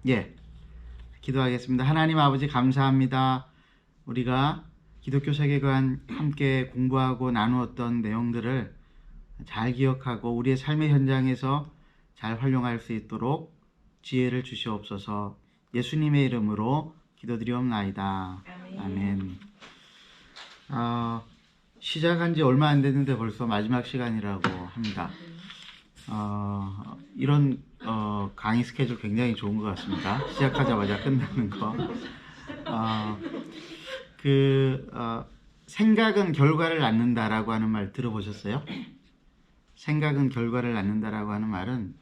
예, 기도하겠습니다. 하나님 아버지 감사합니다. 우리가 기독교 세계관 함께 공부하고 나누었던 내용들을 잘 기억하고 우리의 삶의 현장에서 잘 활용할 수 있도록 지혜를 주시옵소서. 예수님의 이름으로 기도드리옵나이다. 아멘. 시작한 지 얼마 안 됐는데 벌써 마지막 시간이라고 합니다. 이런 강의 스케줄 굉장히 좋은 것 같습니다. 시작하자마자 끝나는 거. 생각은 결과를 낳는다라고 하는 말 들어보셨어요? 생각은 결과를 낳는다라고 하는 말은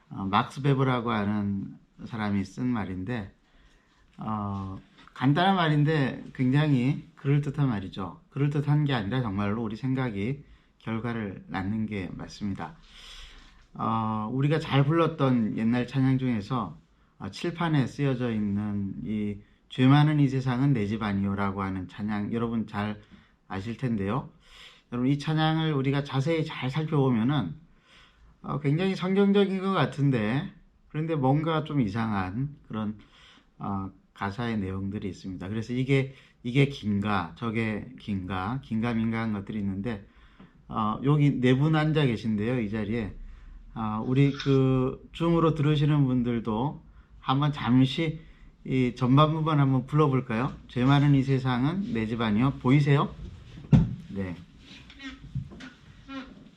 막스 베버라고 하는 사람이 쓴 말인데 간단한 말인데 굉장히 그럴듯한 말이죠. 그럴듯한 게 아니라 정말로 우리 생각이 결과를 낳는 게 맞습니다. 우리가 잘 불렀던 옛날 찬양 중에서 칠판에 쓰여져 있는 이 죄 많은 이 세상은 내 집 아니요라고 하는 찬양 여러분 잘 아실 텐데요. 여러분 이 찬양을 우리가 자세히 잘 살펴보면은 굉장히 성경적인 것 같은데 그런데 뭔가 좀 이상한 그런 가사의 내용들이 있습니다. 그래서 이게 긴가 저게 긴가민가한 것들이 있는데 여기 네 분 앉아 계신데요. 이 자리에 우리 줌으로 들으시는 분들도 한번 잠시 이 전반부분 한번 불러볼까요? 죄 많은 이 세상은 내 집 아니요. 보이세요? 네.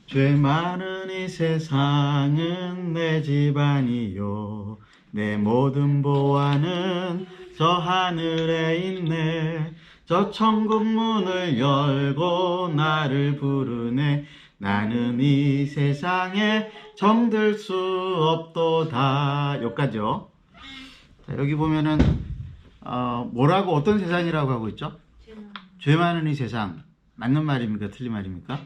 죄 많은 이 세상은 내 집 아니요. 내 모든 보화는 저 하늘에 있네. 저 천국 문을 열고 나를 부르네. 나는 이 세상에 정들 수 없도다. 여기까지요. 자, 여기 보면은 뭐라고 어떤 세상이라고 하고 있죠? 죄 많은 이 세상. 맞는 말입니까? 틀린 말입니까?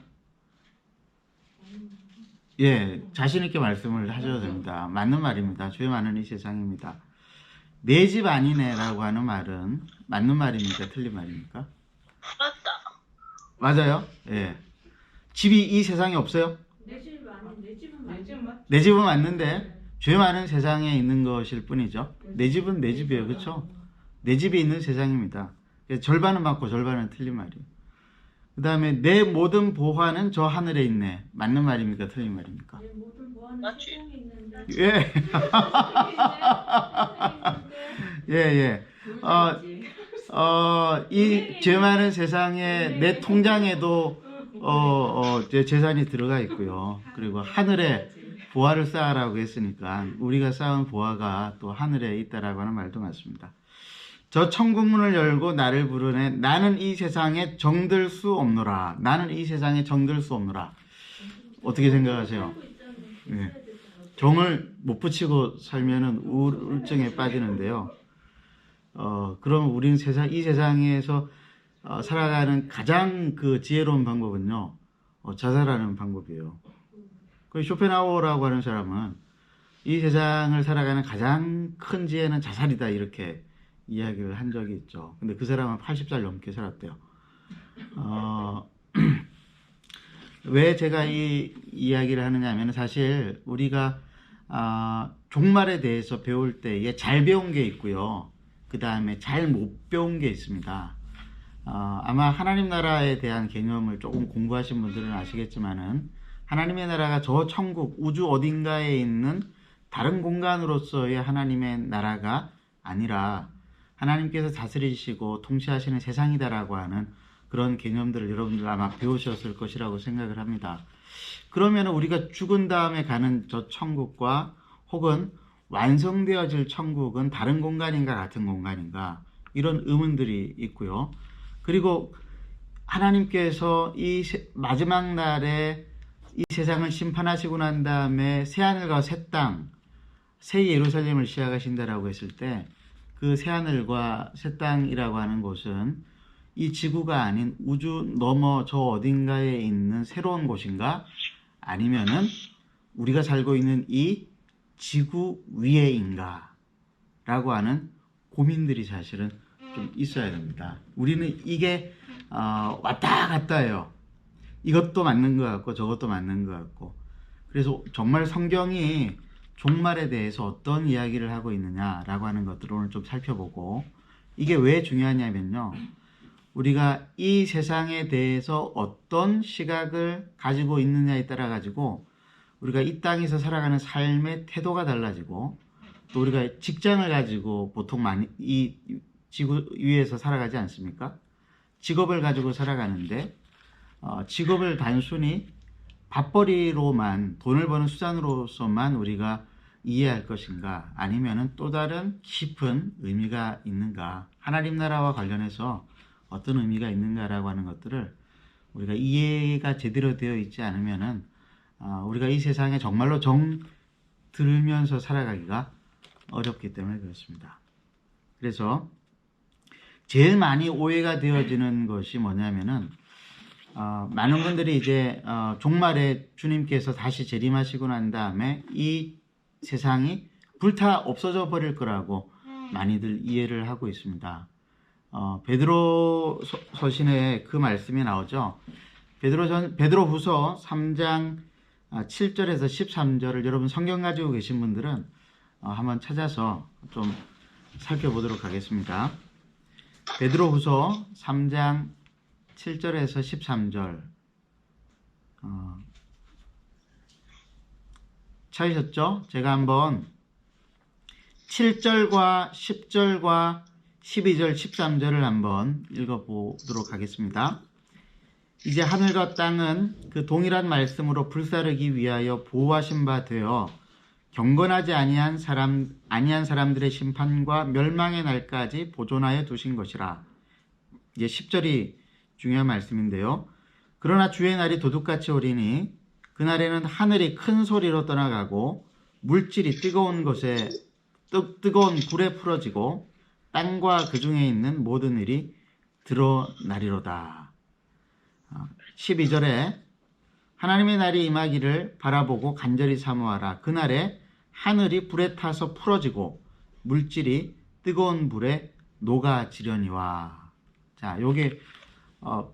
예, 자신 있게 말씀을 하셔도 됩니다. 맞는 말입니다. 죄 많은 이 세상입니다. 내 집 아니네라고 하는 말은 맞는 말입니까? 틀린 말입니까? 맞다. 맞아요. 예. 집이 이 세상에 없어요? 내 집은 맞. 내 집은 맞는데 죄 많은 세상에 있는 것일 뿐이죠. 내 집은 내 집이에요. 그렇죠? 내 집에 있는 세상입니다. 절반은 맞고 절반은 틀린 말이에요. 그 다음에 내 모든 보화는 저 하늘에 있네. 맞는 말입니까? 틀린 말입니까? 내 모든 보안은 맞지. 세상에 있는데. 예. 예, 예. 이 죄 많은 세상에 내 통장에도 제 재산이 들어가 있고요. 그리고 하늘에 보화를 쌓으라고 했으니까 우리가 쌓은 보화가 또 하늘에 있다라고 하는 말도 맞습니다. 저 천국문을 열고 나를 부르네. 나는 이 세상에 정들 수 없노라. 나는 이 세상에 정들 수 없노라. 어떻게 생각하세요? 네. 정을 못 붙이고 살면은 우울증에 빠지는데요. 그러면 우리는 이 세상에서 살아가는 가장 지혜로운 방법은요, 자살하는 방법이에요. 그 쇼펜하우어라고 하는 사람은 이 세상을 살아가는 가장 큰 지혜는 자살이다 이렇게 이야기를 한 적이 있죠. 근데 그 사람은 80살 넘게 살았대요. 왜 제가 이 이야기를 하느냐 하면 사실 우리가 종말에 대해서 배울 때에 잘 배운 게 있고요. 그 다음에 잘 못 배운 게 있습니다. 아마 하나님 나라에 대한 개념을 조금 공부하신 분들은 아시겠지만은 하나님의 나라가 저 천국 우주 어딘가에 있는 다른 공간으로서의 하나님의 나라가 아니라 하나님께서 다스리시고 통치하시는 세상이다라고 하는 그런 개념들을 여러분들 아마 배우셨을 것이라고 생각을 합니다. 그러면 우리가 죽은 다음에 가는 저 천국과 혹은 완성되어질 천국은 다른 공간인가 같은 공간인가 이런 의문들이 있고요. 그리고 하나님께서 이 마지막 날에 이 세상을 심판하시고 난 다음에 새하늘과 새 땅, 새 예루살렘을 시작하신다라고 했을 때 그 새하늘과 새 땅이라고 하는 곳은 이 지구가 아닌 우주 너머 저 어딘가에 있는 새로운 곳인가? 아니면은 우리가 살고 있는 이 지구 위에인가? 라고 하는 고민들이 사실은 좀 있어야 됩니다. 우리는 이게 왔다 갔다 해요. 이것도 맞는 것 같고 저것도 맞는 것 같고. 그래서 정말 성경이 종말에 대해서 어떤 이야기를 하고 있느냐라고 하는 것들을 오늘 좀 살펴보고, 이게 왜 중요하냐면요, 우리가 이 세상에 대해서 어떤 시각을 가지고 있느냐에 따라 가지고 우리가 이 땅에서 살아가는 삶의 태도가 달라지고, 또 우리가 직장을 가지고 보통 많이 이 지구 위에서 살아가지 않습니까? 직업을 가지고 살아가는데 직업을 단순히 밥벌이로만, 돈을 버는 수단으로서만 우리가 이해할 것인가, 아니면은 또 다른 깊은 의미가 있는가, 하나님 나라와 관련해서 어떤 의미가 있는가라고 하는 것들을 우리가 이해가 제대로 되어 있지 않으면은 우리가 이 세상에 정말로 정 들으면서 살아가기가 어렵기 때문에 그렇습니다. 그래서 제일 많이 오해가 되어지는 것이 뭐냐면은 많은 분들이 이제 종말에 주님께서 다시 재림하시고 난 다음에 이 세상이 불타 없어져 버릴 거라고 많이들 이해를 하고 있습니다. 베드로 서신에 그 말씀이 나오죠. 베드로후서 3장 7절에서 13절을 여러분 성경 가지고 계신 분들은 한번 찾아서 좀 살펴보도록 하겠습니다. 베드로후서 3장 7절에서 13절 찾으셨죠? 제가 한번 7절과 10절과 12절, 13절을 한번 읽어보도록 하겠습니다. 이제 하늘과 땅은 그 동일한 말씀으로 불사르기 위하여 보호하신 바 되어 경건하지 아니한 사람들의 심판과 멸망의 날까지 보존하여 두신 것이라. 이제 10절이 중요한 말씀인데요. 그러나 주의 날이 도둑같이 오리니 그날에는 하늘이 큰 소리로 떠나가고 물질이 뜨거운 불에 풀어지고 땅과 그 중에 있는 모든 일이 드러나리로다. 12절에 하나님의 날이 임하기를 바라보고 간절히 사모하라. 그날에 하늘이 불에 타서 풀어지고 물질이 뜨거운 불에 녹아지려니와. 자, 요게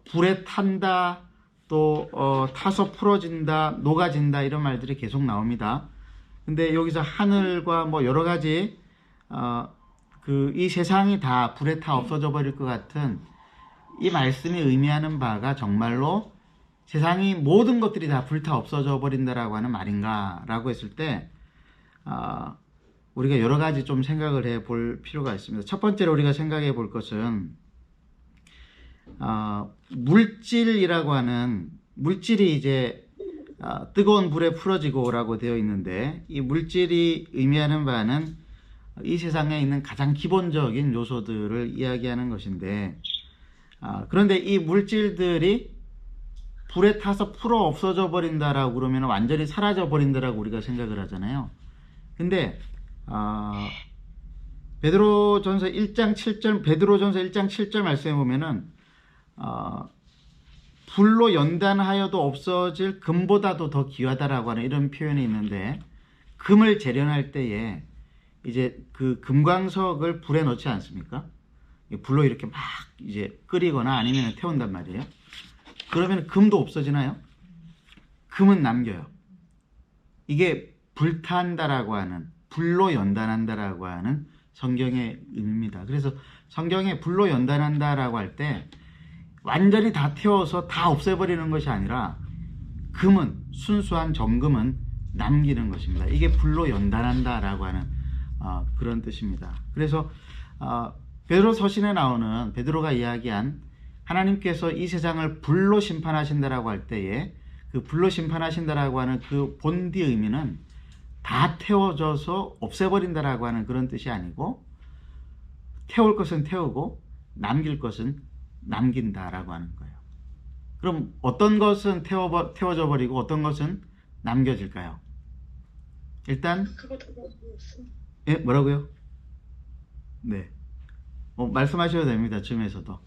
불에 탄다, 또 타서 풀어진다, 녹아진다, 이런 말들이 계속 나옵니다. 근데 여기서 하늘과 뭐 여러 가지 이 세상이 다 불에 타 없어져 버릴 것 같은 이 말씀이 의미하는 바가 정말로 세상이 모든 것들이 다 불타 없어져 버린다라고 하는 말인가라고 했을 때 우리가 여러 가지 좀 생각을 해 볼 필요가 있습니다. 첫 번째로 우리가 생각해 볼 것은 물질이라고 하는, 물질이 이제 뜨거운 불에 풀어지고라고 되어 있는데, 이 물질이 의미하는 바는 이 세상에 있는 가장 기본적인 요소들을 이야기하는 것인데, 그런데 이 물질들이 불에 타서 풀어 없어져 버린다라고 그러면 완전히 사라져 버린다라고 우리가 생각을 하잖아요. 근데 베드로전서 1장 7절 말씀에 보면은 불로 연단하여도 없어질 금보다도 더 귀하다라고 하는 이런 표현이 있는데, 금을 재련할 때에 이제 그 금광석을 불에 넣지 않습니까? 불로 이렇게 막 이제 끓이거나 아니면 태운단 말이에요. 그러면 금도 없어지나요? 금은 남겨요. 이게 불탄다라고 하는, 불로 연단한다라고 하는 성경의 의미입니다. 그래서 성경에 불로 연단한다라고 할 때 완전히 다 태워서 다 없애버리는 것이 아니라 금은, 순수한 정금은 남기는 것입니다. 이게 불로 연단한다라고 하는 그런 뜻입니다. 그래서 베드로 서신에 나오는, 베드로가 이야기한 하나님께서 이 세상을 불로 심판하신다라고 할 때에 그 불로 심판하신다라고 하는 그 본디 의미는 다 태워져서 없애버린다라고 하는 그런 뜻이 아니고, 태울 것은 태우고 남길 것은 남긴다라고 하는 거예요. 그럼 어떤 것은 태워져 버리고 어떤 것은 남겨질까요? 일단 그거 더 모르겠어. 예, 뭐라고요? 네, 말씀하셔도 됩니다. 줌에서도.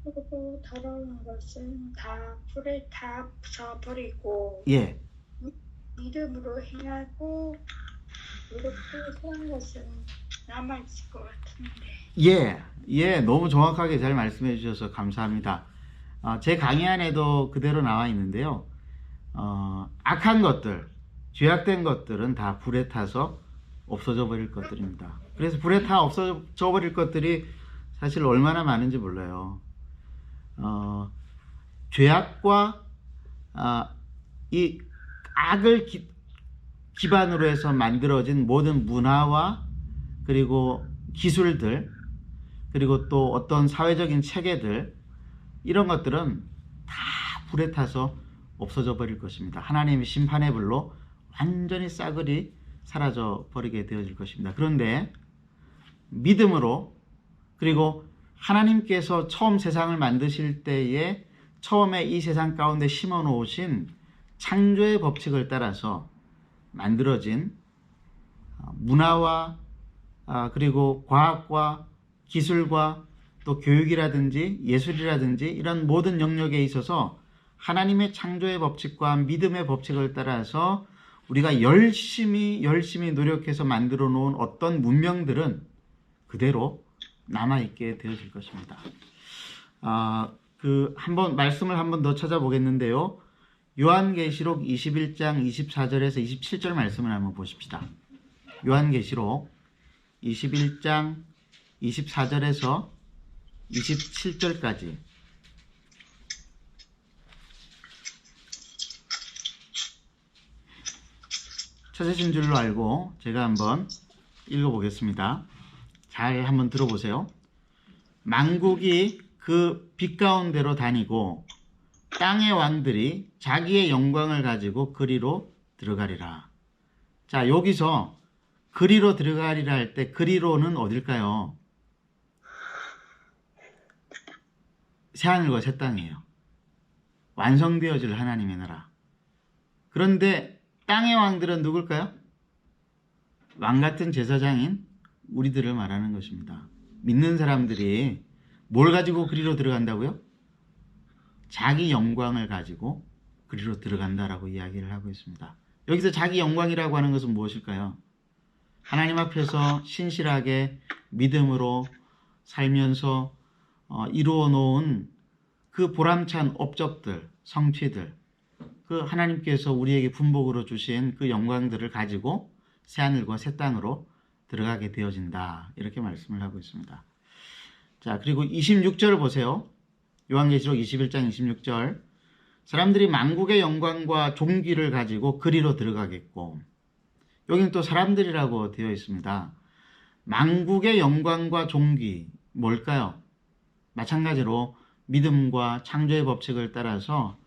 그리고 더러운 것은 다 불에 다 부숴버리고 예, 믿음으로 행하고 이렇게 한 것은 남아있을 것 같은데. 예, 너무 정확하게 잘 말씀해 주셔서 감사합니다. 제 강의 안에도 그대로 나와 있는데요. 악한 것들, 죄악된 것들은 다 불에 타서 없어져 버릴 것들입니다. 그래서 불에 타 없어져 버릴 것들이 사실 얼마나 많은지 몰라요. 죄악과 이 악을 기반으로 해서 만들어진 모든 문화와 그리고 기술들, 그리고 또 어떤 사회적인 체계들, 이런 것들은 다 불에 타서 없어져 버릴 것입니다. 하나님의 심판의 불로 완전히 싸그리 사라져 버리게 되어질 것입니다. 그런데 믿음으로, 그리고 하나님께서 처음 세상을 만드실 때에 처음에 이 세상 가운데 심어 놓으신 창조의 법칙을 따라서 만들어진 문화와 그리고 과학과 기술과 또 교육이라든지 예술이라든지 이런 모든 영역에 있어서 하나님의 창조의 법칙과 믿음의 법칙을 따라서 우리가 열심히 노력해서 만들어 놓은 어떤 문명들은 그대로 남아있게 되어질 것입니다. 한번 말씀을 한번 더 찾아보겠는데요. 요한계시록 21장 24절에서 27절 말씀을 한번 보십시다. 요한계시록 21장 24절에서 27절까지. 찾으신 줄로 알고 제가 한번 읽어보겠습니다. 잘 한번 들어보세요. 만국이 그 빛 가운데로 다니고 땅의 왕들이 자기의 영광을 가지고 그리로 들어가리라. 자, 여기서 그리로 들어가리라 할 때 그리로는 어딜까요? 새하늘과 새 땅이에요. 완성되어질 하나님의 나라. 그런데 땅의 왕들은 누굴까요? 왕같은 제사장인 우리들을 말하는 것입니다. 믿는 사람들이 뭘 가지고 그리로 들어간다고요? 자기 영광을 가지고 그리로 들어간다라고 이야기를 하고 있습니다. 여기서 자기 영광이라고 하는 것은 무엇일까요? 하나님 앞에서 신실하게 믿음으로 살면서 이루어 놓은 그 보람찬 업적들, 성취들, 그 하나님께서 우리에게 분복으로 주신 그 영광들을 가지고 새하늘과 새 땅으로 들어가게 되어진다. 이렇게 말씀을 하고 있습니다. 자, 그리고 26절을 보세요. 요한계시록 21장 26절. 사람들이 만국의 영광과 존귀를 가지고 그리로 들어가겠고, 여기는 또 사람들이라고 되어 있습니다. 만국의 영광과 존귀, 뭘까요? 마찬가지로 믿음과 창조의 법칙을 따라서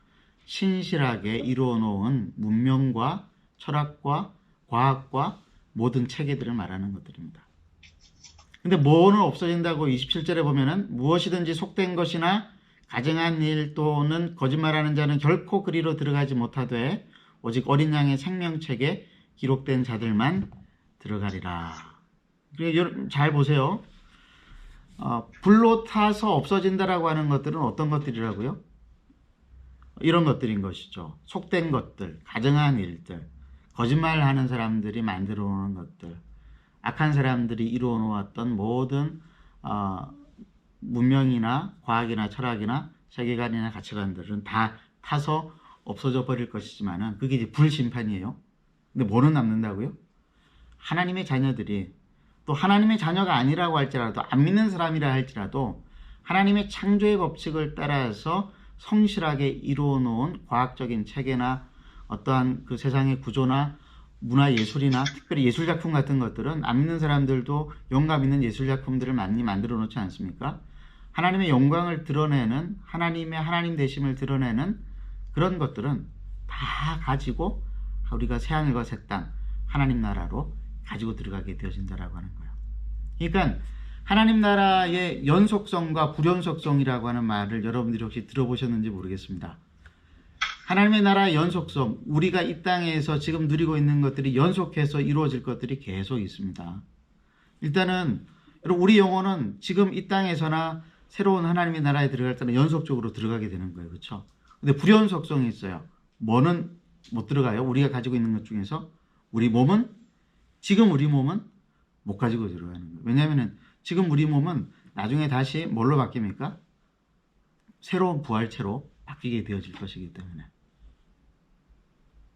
신실하게 이루어 놓은 문명과 철학과 과학과 모든 체계들을 말하는 것들입니다. 근데 뭐는 없어진다고 27절에 보면은 무엇이든지 속된 것이나 가증한 일 또는 거짓말하는 자는 결코 그리로 들어가지 못하되 오직 어린 양의 생명책에 기록된 자들만 들어가리라. 잘 보세요. 불로 타서 없어진다라고 하는 것들은 어떤 것들이라고요? 이런 것들인 것이죠. 속된 것들, 가증한 일들, 거짓말하는 사람들이 만들어 놓은 것들, 악한 사람들이 이루어 놓았던 모든 문명이나 과학이나 철학이나 세계관이나 가치관들은 다 타서 없어져 버릴 것이지만은 그게 이제 불심판이에요. 근데 뭐는 남는다고요? 하나님의 자녀들이, 또 하나님의 자녀가 아니라고 할지라도, 안 믿는 사람이라 할지라도 하나님의 창조의 법칙을 따라서 성실하게 이루어 놓은 과학적인 체계나 어떠한 그 세상의 구조나 문화 예술이나 특별히 예술작품 같은 것들은 안 믿는 사람들도 영감 있는 예술작품들을 많이 만들어 놓지 않습니까? 하나님의 영광을 드러내는, 하나님의 하나님 되심을 드러내는 그런 것들은 다 가지고 우리가 새하늘과 새 땅, 하나님 나라로 가지고 들어가게 되어진다라고 하는 거예요. 그러니까 하나님 나라의 연속성과 불연속성이라고 하는 말을 여러분들이 혹시 들어보셨는지 모르겠습니다. 하나님의 나라의 연속성, 우리가 이 땅에서 지금 누리고 있는 것들이 연속해서 이루어질 것들이 계속 있습니다. 일단은 우리 영혼은 지금 이 땅에서나 새로운 하나님의 나라에 들어갈 때는 연속적으로 들어가게 되는 거예요. 그렇죠? 근데 불연속성이 있어요. 뭐는 못 들어가요? 우리가 가지고 있는 것 중에서 지금 우리 몸은 못 가지고 들어가는 거예요. 왜냐하면 지금 우리 몸은 나중에 다시 뭘로 바뀝니까? 새로운 부활체로 바뀌게 되어질 것이기 때문에.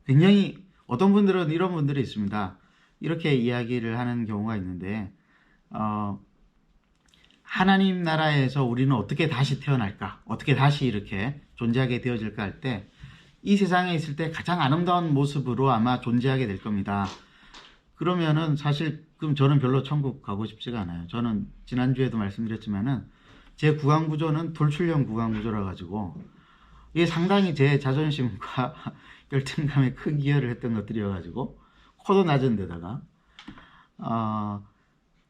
굉장히 어떤 분들은 이런 분들이 있습니다. 이렇게 이야기를 하는 경우가 있는데 하나님 나라에서 우리는 어떻게 다시 태어날까? 어떻게 다시 이렇게 존재하게 되어질까 할 때 이 세상에 있을 때 가장 아름다운 모습으로 아마 존재하게 될 겁니다. 그러면은 사실 그럼 저는 별로 천국 가고 싶지가 않아요. 저는 지난주에도 말씀드렸지만은 제 구강 구조는 돌출형 구강 구조라 가지고 이게 상당히 제 자존심과 열등감에 큰 기여를 했던 것들이어 가지고 코도 낮은 데다가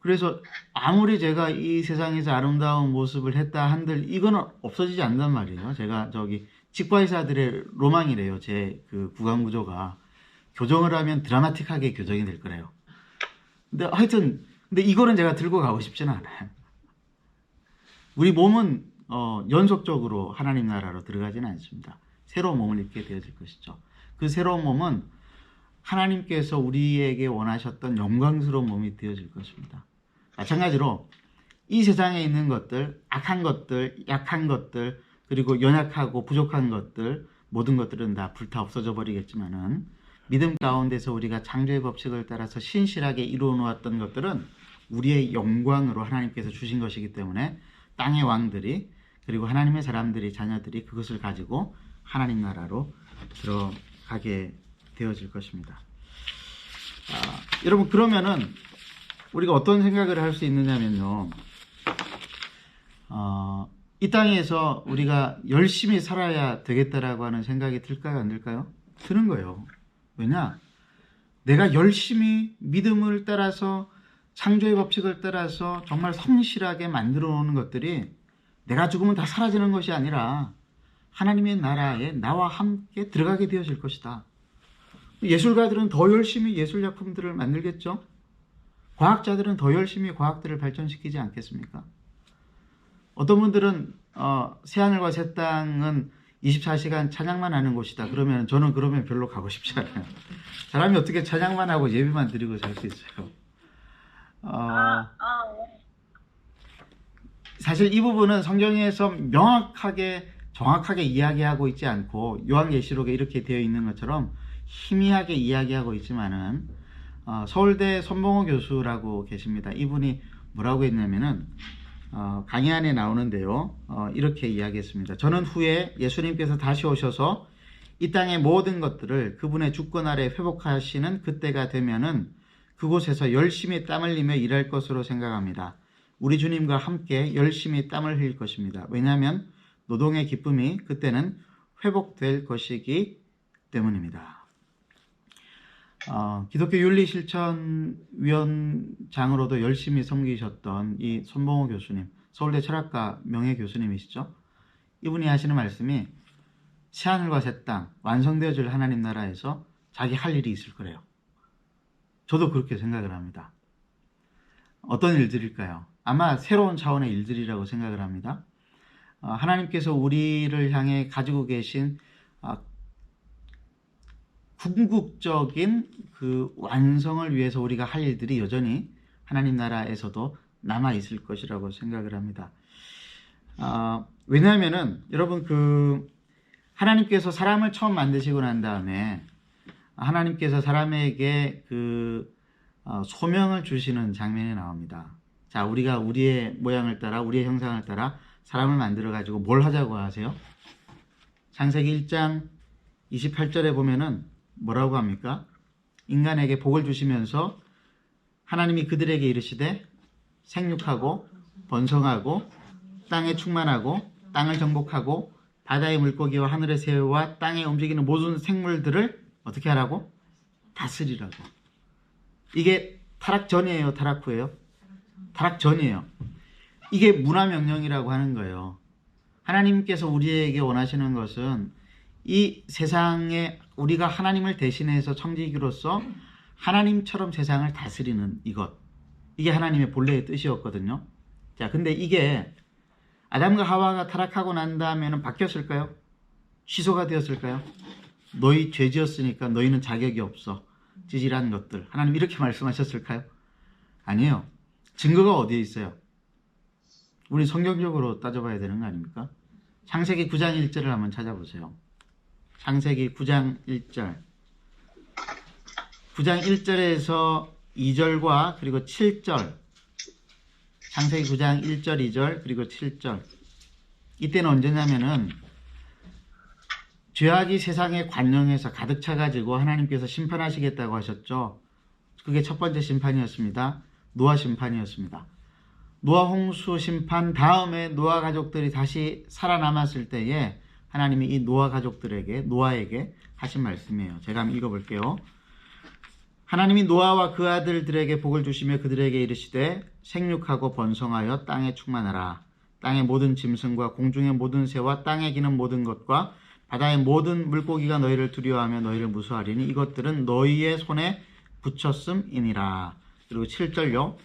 그래서 아무리 제가 이 세상에서 아름다운 모습을 했다 한들 이거는 없어지지 않는단 말이에요. 제가 저기 치과의사들의 로망이래요. 제 그 구강 구조가 교정을 하면 드라마틱하게 교정이 될 거래요. 근데 하여튼 근데 이거는 제가 들고 가고 싶지는 않아요. 우리 몸은 연속적으로 하나님 나라로 들어가지는 않습니다. 새로운 몸을 입게 되어질 것이죠. 그 새로운 몸은 하나님께서 우리에게 원하셨던 영광스러운 몸이 되어질 것입니다. 마찬가지로 이 세상에 있는 것들, 악한 것들, 약한 것들, 그리고 연약하고 부족한 것들, 모든 것들은 다 불타 없어져 버리겠지만은 믿음 가운데서 우리가 창조의 법칙을 따라서 신실하게 이루어 놓았던 것들은 우리의 영광으로 하나님께서 주신 것이기 때문에 땅의 왕들이 그리고 하나님의 사람들이 자녀들이 그것을 가지고 하나님 나라로 들어가게 되어질 것입니다. 여러분 그러면은 우리가 어떤 생각을 할 수 있느냐면요. 이 땅에서 우리가 열심히 살아야 되겠다라고 하는 생각이 들까요? 안 들까요? 드는 거예요. 왜냐? 내가 열심히 믿음을 따라서 창조의 법칙을 따라서 정말 성실하게 만들어 놓는 것들이 내가 죽으면 다 사라지는 것이 아니라 하나님의 나라에 나와 함께 들어가게 되어질 것이다. 예술가들은 더 열심히 예술작품들을 만들겠죠? 과학자들은 더 열심히 과학들을 발전시키지 않겠습니까? 어떤 분들은 새하늘과 새 땅은 24시간 찬양만 하는 곳이다. 그러면 저는 그러면 별로 가고 싶지 않아요. 사람이 어떻게 찬양만 하고 예배만 드리고 살 수 있어요? 사실 이 부분은 성경에서 명확하게 정확하게 이야기하고 있지 않고 요한계시록에 이렇게 되어 있는 것처럼 희미하게 이야기하고 있지만은 서울대 손봉호 교수라고 계십니다. 이분이 뭐라고 했냐면은 강의 안에 나오는데요. 이렇게 이야기했습니다. 저는 후에 예수님께서 다시 오셔서 이 땅의 모든 것들을 그분의 주권 아래 회복하시는 그때가 되면은 그곳에서 열심히 땀 흘리며 일할 것으로 생각합니다. 우리 주님과 함께 열심히 땀을 흘릴 것입니다. 왜냐하면 노동의 기쁨이 그때는 회복될 것이기 때문입니다. 기독교 윤리실천위원장으로도 열심히 섬기셨던 이 손봉호 교수님, 서울대 철학과 명예 교수님이시죠. 이분이 하시는 말씀이 새하늘과 새 땅, 완성되어질 하나님 나라에서 자기 할 일이 있을 거래요. 저도 그렇게 생각을 합니다. 어떤 일들일까요? 아마 새로운 차원의 일들이라고 생각을 합니다. 하나님께서 우리를 향해 가지고 계신 궁극적인 그 완성을 위해서 우리가 할 일들이 여전히 하나님 나라에서도 남아 있을 것이라고 생각을 합니다. 왜냐하면은 여러분 하나님께서 사람을 처음 만드시고 난 다음에 하나님께서 사람에게 소명을 주시는 장면이 나옵니다. 자, 우리가 우리의 모양을 따라 우리의 형상을 따라 사람을 만들어 가지고 뭘 하자고 하세요? 창세기 1장 28절에 보면은 뭐라고 합니까? 인간에게 복을 주시면서 하나님이 그들에게 이르시되 생육하고 번성하고 땅에 충만하고 땅을 정복하고 바다의 물고기와 하늘의 새와 땅에 움직이는 모든 생물들을 어떻게 하라고? 다스리라고. 이게 타락 전이에요? 타락 후예요? 타락 전이에요. 이게 문화명령이라고 하는 거예요. 하나님께서 우리에게 원하시는 것은 이 세상에 우리가 하나님을 대신해서 청지기로서 하나님처럼 세상을 다스리는 이것. 이게 하나님의 본래의 뜻이었거든요. 자, 근데 이게 아담과 하와가 타락하고 난 다음에는 바뀌었을까요? 취소가 되었을까요? 너희 죄 지었으니까 너희는 자격이 없어. 찌질한 것들. 하나님 이렇게 말씀하셨을까요? 아니에요. 증거가 어디에 있어요? 우리 성경적으로 따져봐야 되는 거 아닙니까? 창세기 9장 1절을 한번 찾아보세요. 창세기 9장 1절. 9장 1절에서 2절과 그리고 7절, 창세기 9장 1절, 2절, 그리고 7절. 이때는 언제냐면은 죄악이 세상에 관영해서 가득 차가지고 하나님께서 심판하시겠다고 하셨죠. 그게 첫 번째 심판이었습니다. 노아 심판이었습니다. 노아 홍수 심판 다음에 노아 가족들이 다시 살아남았을 때에 하나님이 이 노아 가족들에게, 노아에게 하신 말씀이에요. 제가 한번 읽어볼게요. 하나님이 노아와 그 아들들에게 복을 주시며 그들에게 이르시되 생육하고 번성하여 땅에 충만하라. 땅의 모든 짐승과 공중의 모든 새와 땅에 기는 모든 것과 바다의 모든 물고기가 너희를 두려워하며 너희를 무수하리니 이것들은 너희의 손에 붙였음이니라. 그리고 7절요.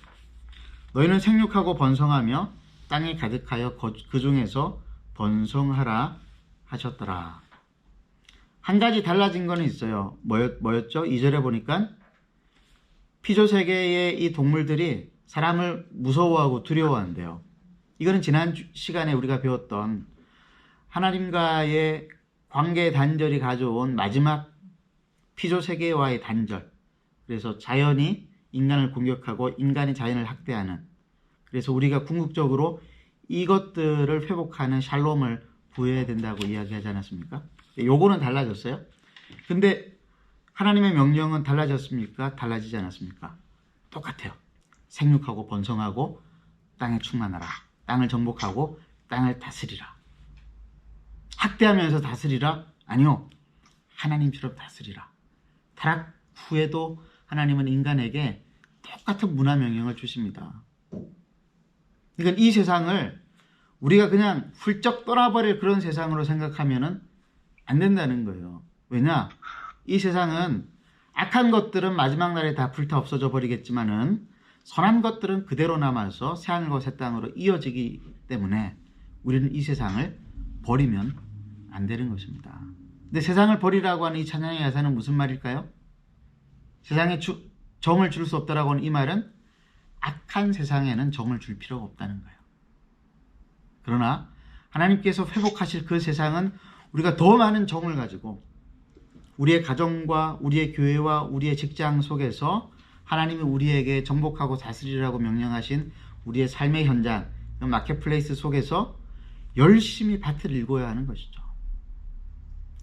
너희는 생육하고 번성하며 땅에 가득하여 그 중에서 번성하라 하셨더라. 한 가지 달라진 거는 있어요. 뭐였죠? 2절에 보니까 피조세계의 이 동물들이 사람을 무서워하고 두려워한대요. 이거는 지난 시간에 우리가 배웠던 하나님과의 관계 단절이 가져온 마지막 피조세계와의 단절. 그래서 자연이 인간을 공격하고 인간이 자연을 학대하는, 그래서 우리가 궁극적으로 이것들을 회복하는 샬롬을 구해야 된다고 이야기하지 않았습니까? 요거는 달라졌어요. 근데 하나님의 명령은 달라졌습니까? 달라지지 않았습니까? 똑같아요. 생육하고 번성하고 땅에 충만하라. 땅을 정복하고 땅을 다스리라. 학대하면서 다스리라? 아니요. 하나님처럼 다스리라. 타락 후에도 하나님은 인간에게 똑같은 문화 명령을 주십니다. 그러니까 이 세상을 우리가 그냥 훌쩍 떠나버릴 그런 세상으로 생각하면은 안 된다는 거예요. 왜냐? 이 세상은 악한 것들은 마지막 날에 다 불타 없어져 버리겠지만은 선한 것들은 그대로 남아서 새하늘과 새 땅으로 이어지기 때문에 우리는 이 세상을 버리면 안 되는 것입니다. 근데 세상을 버리라고 하는 이 찬양의 가사는 무슨 말일까요? 세상에 정을 줄 수 없다라고 하는 이 말은 악한 세상에는 정을 줄 필요가 없다는 거예요. 그러나 하나님께서 회복하실 그 세상은 우리가 더 많은 정을 가지고 우리의 가정과 우리의 교회와 우리의 직장 속에서 하나님이 우리에게 정복하고 다스리라고 명령하신 우리의 삶의 현장, 마켓플레이스 속에서 열심히 밭을 일궈야 하는 것이죠.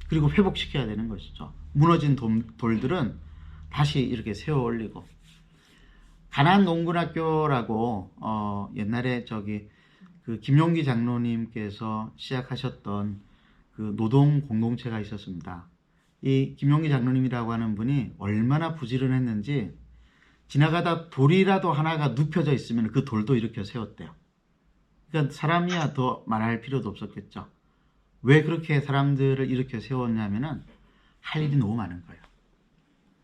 그리고 회복시켜야 되는 것이죠. 무너진 돌들은 다시 이렇게 세워 올리고. 가나안 농군학교라고 옛날에 그 김용기 장로님께서 시작하셨던 그 노동 공동체가 있었습니다. 이 김용기 장로님이라고 하는 분이 얼마나 부지런했는지 지나가다 돌이라도 하나가 눕혀져 있으면 그 돌도 일으켜 세웠대요. 그러니까 사람이야 더 말할 필요도 없었겠죠. 왜 그렇게 사람들을 일으켜 세웠냐면은 할 일이 너무 많은 거예요.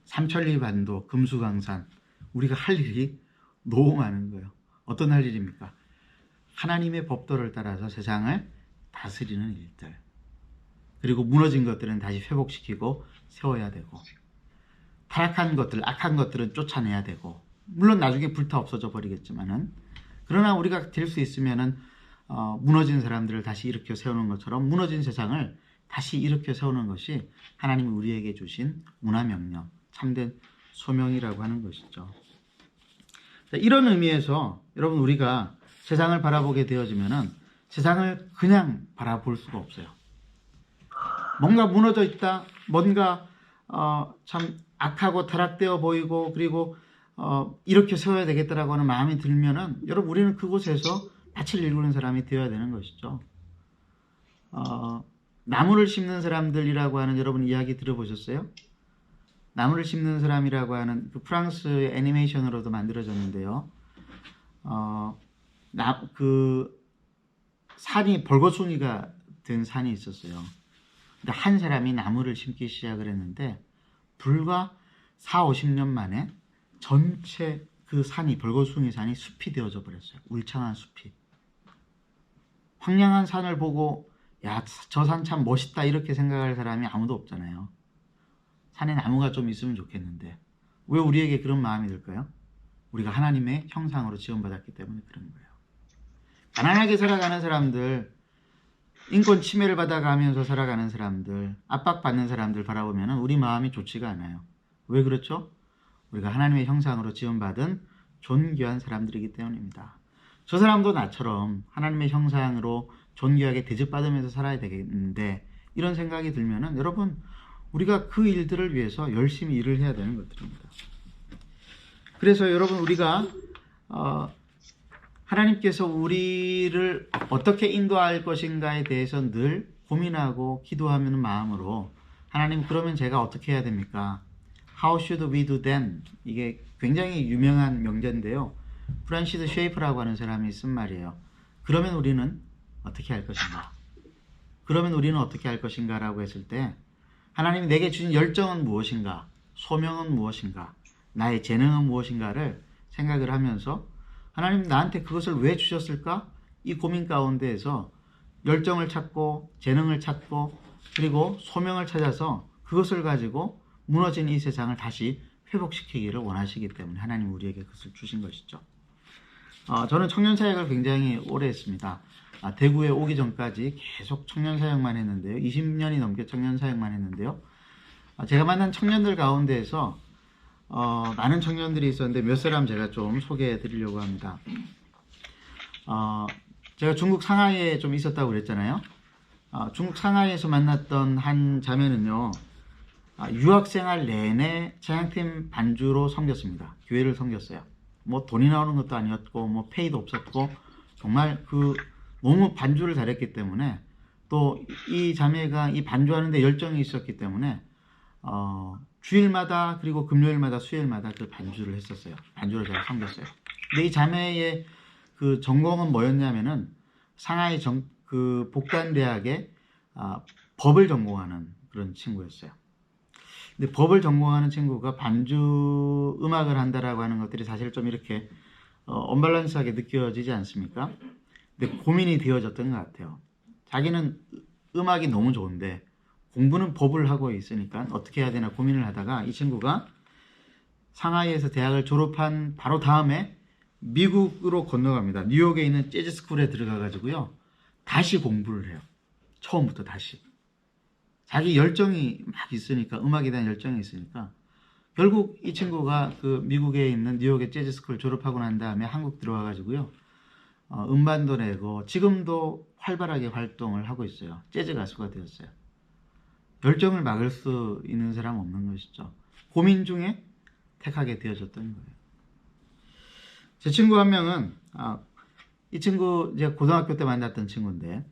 삼천리 반도, 금수강산, 우리가 할 일이 너무 많은 거예요. 어떤 할 일입니까? 하나님의 법도를 따라서 세상을 다스리는 일들. 그리고 무너진 것들은 다시 회복시키고 세워야 되고, 타락한 것들, 악한 것들은 쫓아내야 되고, 물론 나중에 불타 없어져 버리겠지만은, 그러나 우리가 될 수 있으면은 무너진 사람들을 다시 일으켜 세우는 것처럼 무너진 세상을 다시 일으켜 세우는 것이 하나님이 우리에게 주신 문화명령, 참된 소명이라고 하는 것이죠. 이런 의미에서 여러분, 우리가 세상을 바라보게 되어지면은 세상을 그냥 바라볼 수가 없어요. 뭔가 무너져 있다, 뭔가 참 악하고 타락되어 보이고, 그리고 이렇게 세워야 되겠다라고 하는 마음이 들면은 여러분, 우리는 그곳에서 밭을 일구는 사람이 되어야 되는 것이죠. 나무를 심는 사람들이라고 하는 여러분 이야기 들어보셨어요? 나무를 심는 사람이라고 하는 그 프랑스의 애니메이션으로도 만들어졌는데요. 그 산이 벌거숭이가 된 산이 있었어요. 근데 한 사람이 나무를 심기 시작을 했는데 불과 40-50년 만에 전체 그 산이, 벌거숭이 산이 숲이 되어져 버렸어요. 울창한 숲이. 황량한 산을 보고 야, 저 산 참 멋있다 이렇게 생각할 사람이 아무도 없잖아요. 산에 나무가 좀 있으면 좋겠는데 왜 우리에게 그런 마음이 들까요? 우리가 하나님의 형상으로 지원받았기 때문에 그런 거예요. 가난하게 살아가는 사람들, 인권 침해를 받아가면서 살아가는 사람들, 압박받는 사람들 바라보면 우리 마음이 좋지가 않아요. 왜 그렇죠? 우리가 하나님의 형상으로 지원받은 존귀한 사람들이기 때문입니다. 저 사람도 나처럼 하나님의 형상으로 존귀하게 대접받으면서 살아야 되겠는데 이런 생각이 들면은 여러분 우리가 그 일들을 위해서 열심히 일을 해야 되는 것들입니다. 그래서 여러분 우리가 하나님께서 우리를 어떻게 인도할 것인가에 대해서 늘 고민하고 기도하는 마음으로 하나님 그러면 제가 어떻게 해야 됩니까? How should we do then? 이게 굉장히 유명한 명제인데요. 프란시스 쉐이프라고 하는 사람이 쓴 말이에요. 그러면 우리는 어떻게 할 것인가? 그러면 우리는 어떻게 할 것인가? 라고 했을 때 하나님이 내게 주신 열정은 무엇인가? 소명은 무엇인가? 나의 재능은 무엇인가를 생각을 하면서 하나님 나한테 그것을 왜 주셨을까? 이 고민 가운데에서 열정을 찾고 재능을 찾고 그리고 소명을 찾아서 그것을 가지고 무너진 이 세상을 다시 회복시키기를 원하시기 때문에 하나님 우리에게 그것을 주신 것이죠. 저는 청년사역을 굉장히 오래 했습니다. 대구에 오기 전까지 계속 청년사역만 했는데요. 20년이 넘게 청년사역만 했는데요. 제가 만난 청년들 가운데에서 많은 청년들이 있었는데 몇 사람 제가 좀 소개해 드리려고 합니다. 제가 중국 상하이에 좀 있었다고 그랬잖아요. 중국 상하이에서 만났던 한 자매는요. 유학생활 내내 찬양팀 반주로 섬겼습니다. 교회를 섬겼어요. 뭐 돈이 나오는 것도 아니었고 뭐 페이도 없었고 정말 너무 반주를 잘했기 때문에 또 이 자매가 이 반주하는데 열정이 있었기 때문에 주일마다 그리고 금요일마다 수요일마다 그 반주를 했었어요. 반주를 잘 섬겼어요. 근데 이 자매의 그 전공은 뭐였냐면은 상하이 복단대학의 법을 전공하는 그런 친구였어요. 근데 법을 전공하는 친구가 반주 음악을 한다라고 하는 것들이 사실 좀 이렇게 언밸런스하게 느껴지지 않습니까? 근데 고민이 되어졌던 것 같아요. 자기는 음악이 너무 좋은데 공부는 법을 하고 있으니까 어떻게 해야 되나 고민을 하다가 이 친구가 상하이에서 대학을 졸업한 바로 다음에 미국으로 건너갑니다. 뉴욕에 있는 재즈 스쿨에 들어가 가지고요. 다시 공부를 해요. 처음부터 다시. 자기 열정이 막 있으니까 음악에 대한 열정이 있으니까 결국 이 친구가 그 미국에 있는 뉴욕의 재즈 스쿨 졸업하고 난 다음에 한국 들어와 가지고요. 음반도 내고 지금도 활발하게 활동을 하고 있어요. 재즈 가수가 되었어요. 열정을 막을 수 있는 사람 없는 것이죠. 고민 중에 택하게 되어졌던 거예요. 제 친구 한 명은 이 친구 제가 고등학교 때 만났던 친구인데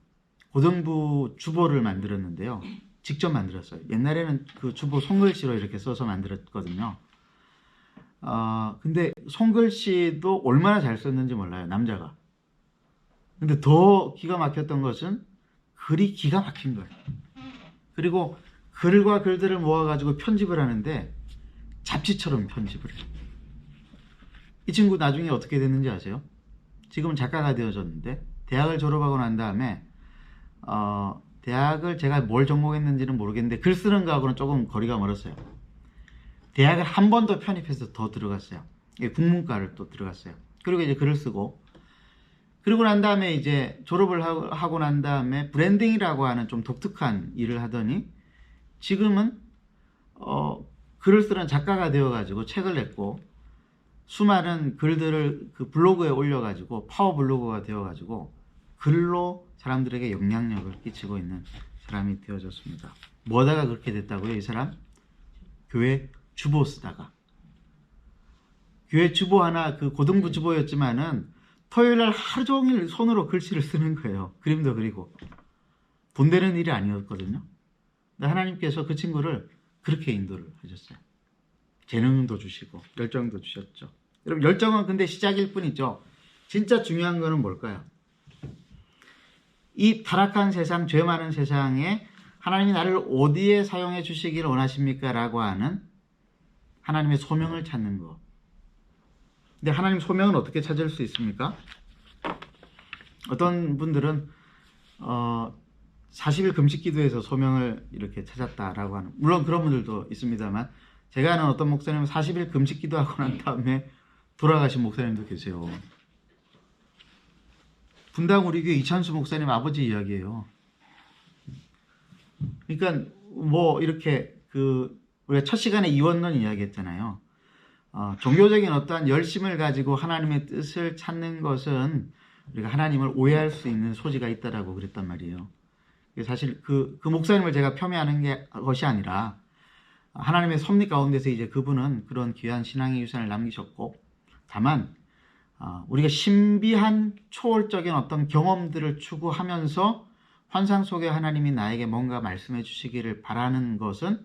고등부 주보를 만들었는데요. 직접 만들었어요. 옛날에는 그 주보 손글씨로 이렇게 써서 만들었거든요. 근데 손글씨도 얼마나 잘 썼는지 몰라요. 남자가. 근데 더 기가 막혔던 것은 글이 기가 막힌 거예요. 그리고 글과 글들을 모아가지고 편집을 하는데 잡지처럼 편집을 해요. 이 친구 나중에 어떻게 됐는지 아세요? 지금은 작가가 되어졌는데 대학을 졸업하고 난 다음에 대학을 제가 뭘 전공했는지는 모르겠는데 글 쓰는 거하고는 조금 거리가 멀었어요. 대학을 한 번 더 편입해서 더 들어갔어요. 국문과를 또 들어갔어요. 그리고 이제 글을 쓰고 그리고 난 다음에 이제 졸업을 하고 난 다음에 브랜딩이라고 하는 좀 독특한 일을 하더니 지금은 글을 쓰는 작가가 되어가지고 책을 냈고 수많은 글들을 그 블로그에 올려가지고 파워 블로거가 되어가지고 글로 사람들에게 영향력을 끼치고 있는 사람이 되어졌습니다. 뭐다가 그렇게 됐다고요? 이 사람? 교회 주보 쓰다가. 교회 주보 하나 그 고등부 주보였지만은 토요일날 하루 종일 손으로 글씨를 쓰는 거예요. 그림도 그리고. 돈 되는 일이 아니었거든요. 근데 하나님께서 그 친구를 그렇게 인도를 하셨어요. 재능도 주시고 열정도 주셨죠. 여러분 열정은 근데 시작일 뿐이죠. 진짜 중요한 거는 뭘까요? 이 타락한 세상, 죄 많은 세상에 하나님이 나를 어디에 사용해 주시기를 원하십니까? 라고 하는 하나님의 소명을 찾는 것. 근데 하나님 소명은 어떻게 찾을 수 있습니까? 어떤 분들은 40일 금식 기도에서 소명을 이렇게 찾았다라고 하는, 물론 그런 분들도 있습니다만 제가 아는 어떤 목사님은 40일 금식 기도하고 난 다음에 돌아가신 목사님도 계세요. 분당 우리 교회 이찬수 목사님 아버지 이야기예요. 그러니까 뭐 이렇게 우리가 첫 시간에 이원론 이야기했잖아요. 종교적인 어떠한 열심을 가지고 하나님의 뜻을 찾는 것은 우리가 하나님을 오해할 수 있는 소지가 있다라고 그랬단 말이에요. 사실 그 목사님을 제가 폄훼하는 것이 아니라 하나님의 섭리 가운데서 이제 그분은 그런 귀한 신앙의 유산을 남기셨고, 다만 우리가 신비한 초월적인 어떤 경험들을 추구하면서 환상 속에 하나님이 나에게 뭔가 말씀해 주시기를 바라는 것은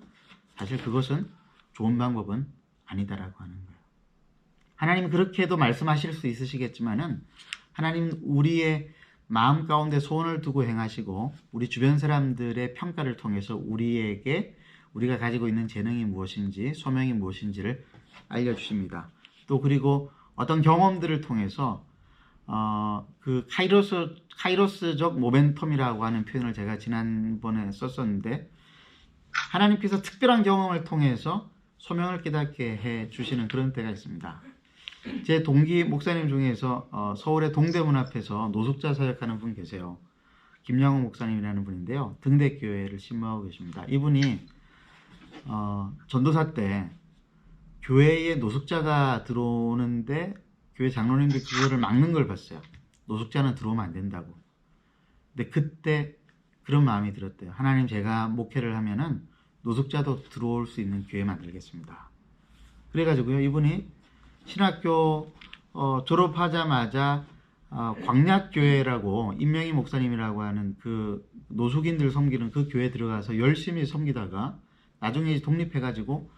사실 그것은 좋은 방법은 아니다라고 하는 거예요. 하나님 그렇게도 말씀하실 수 있으시겠지만은 하나님 우리의 마음 가운데 소원을 두고 행하시고 우리 주변 사람들의 평가를 통해서 우리에게 우리가 가지고 있는 재능이 무엇인지 소명이 무엇인지를 알려주십니다. 또 그리고 어떤 경험들을 통해서 그 카이로스적 모멘텀이라고 하는 표현을 제가 지난번에 썼었는데, 하나님께서 특별한 경험을 통해서 소명을 깨닫게 해 주시는 그런 때가 있습니다. 제 동기 목사님 중에서 서울의 동대문 앞에서 노숙자 사역하는 분 계세요. 김양호 목사님이라는 분인데요. 등대교회를 신무하고 계십니다. 이분이 전도사 때 교회에 노숙자가 들어오는데 교회 장로님들이 그거를 막는 걸 봤어요. 노숙자는 들어오면 안 된다고. 근데 그때 그런 마음이 들었대요. 하나님, 제가 목회를 하면은 노숙자도 들어올 수 있는 교회 만들겠습니다. 그래가지고요, 이분이 신학교 졸업하자마자 광약교회라고 임명희 목사님이라고 하는 그 노숙인들 섬기는 그 교회 들어가서 열심히 섬기다가 나중에 독립해가지고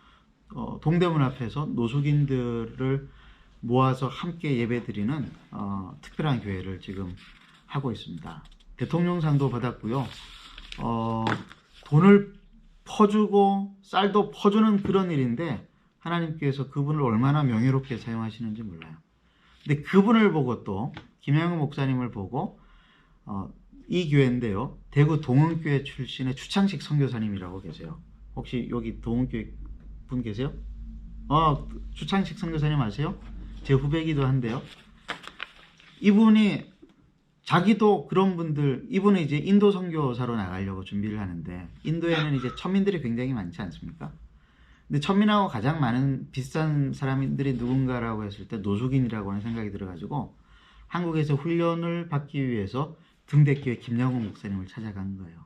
동대문 앞에서 노숙인들을 모아서 함께 예배드리는 특별한 교회를 지금 하고 있습니다. 대통령상도 받았고요. 돈을 퍼주고 쌀도 퍼주는 그런 일인데 하나님께서 그분을 얼마나 명예롭게 사용하시는지 몰라요. 근데 그분을 보고 또 김영우 목사님을 보고 이 교회인데요. 대구 동은교회 출신의 추창식 선교사님이라고 계세요. 혹시 여기 동은교회 분 계세요? 추창식 선교사님 아세요? 제 후배이기도 한데요. 이분이 자기도 그런 분들, 이분은 이제 인도 선교사로 나가려고 준비를 하는데, 인도에는 이제 천민들이 굉장히 많지 않습니까? 근데 천민하고 가장 많은 비슷한 사람들이 누군가라고 했을 때 노숙인이라고 하는 생각이 들어가지고 한국에서 훈련을 받기 위해서 등대교회 김양호 목사님을 찾아간 거예요.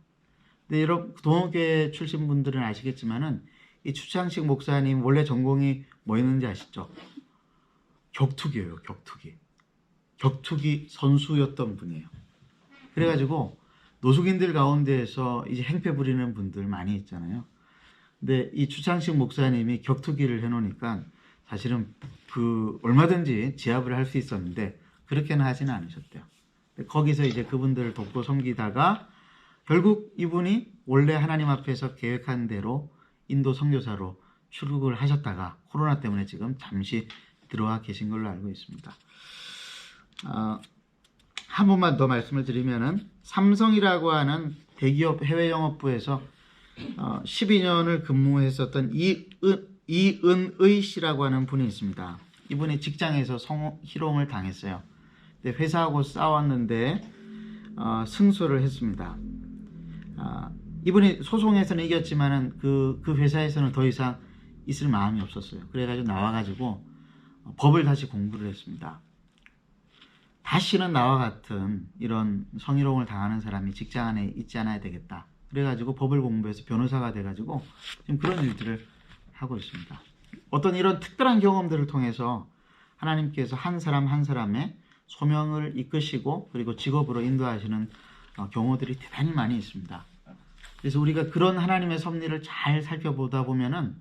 근데 여러분 동호교회 출신 분들은 아시겠지만은 이 추창식 목사님 원래 전공이 뭐였는지 아시죠? 격투기예요. 격투기 선수였던 분이에요. 그래가지고 노숙인들 가운데에서 이제 행패 부리는 분들 많이 있잖아요. 근데 이 추창식 목사님이 격투기를 해놓으니까 사실은 얼마든지 제압을 할 수 있었는데 그렇게는 하지는 않으셨대요. 거기서 이제 그분들을 돕고 섬기다가 결국 이분이 원래 하나님 앞에서 계획한 대로 인도 선교사로 출국을 하셨다가 코로나 때문에 지금 잠시 들어와 계신 걸로 알고 있습니다. 한 번만 더 말씀을 드리면은 삼성이라고 하는 대기업 해외 영업부에서 12년을 근무했었던 이은의 씨라고 하는 분이 있습니다. 이분이 직장에서 성희롱을 당했어요. 근데 회사하고 싸웠는데 승소를 했습니다. 이분이 소송에서는 이겼지만은 그 회사에서는 더 이상 있을 마음이 없었어요. 그래가지고 나와가지고 법을 다시 공부를 했습니다. 다시는 나와 같은 이런 성희롱을 당하는 사람이 직장 안에 있지 않아야 되겠다. 그래가지고 법을 공부해서 변호사가 돼가지고 지금 그런 일들을 하고 있습니다. 어떤 이런 특별한 경험들을 통해서 하나님께서 한 사람 한 사람의 소명을 이끄시고 그리고 직업으로 인도하시는 경우들이 대단히 많이 있습니다. 그래서 우리가 그런 하나님의 섭리를 잘 살펴보다 보면은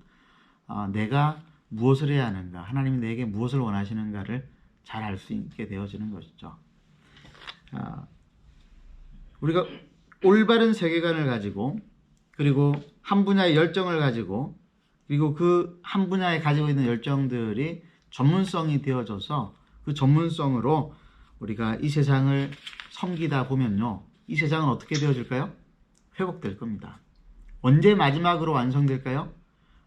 내가 무엇을 해야 하는가, 하나님이 내게 무엇을 원하시는가를 잘 알 수 있게 되어지는 것이죠. 우리가 올바른 세계관을 가지고 그리고 한 분야의 열정을 가지고 그리고 그 한 분야에 가지고 있는 열정들이 전문성이 되어져서 그 전문성으로 우리가 이 세상을 섬기다 보면요, 이 세상은 어떻게 되어질까요? 회복될 겁니다. 언제 마지막으로 완성될까요?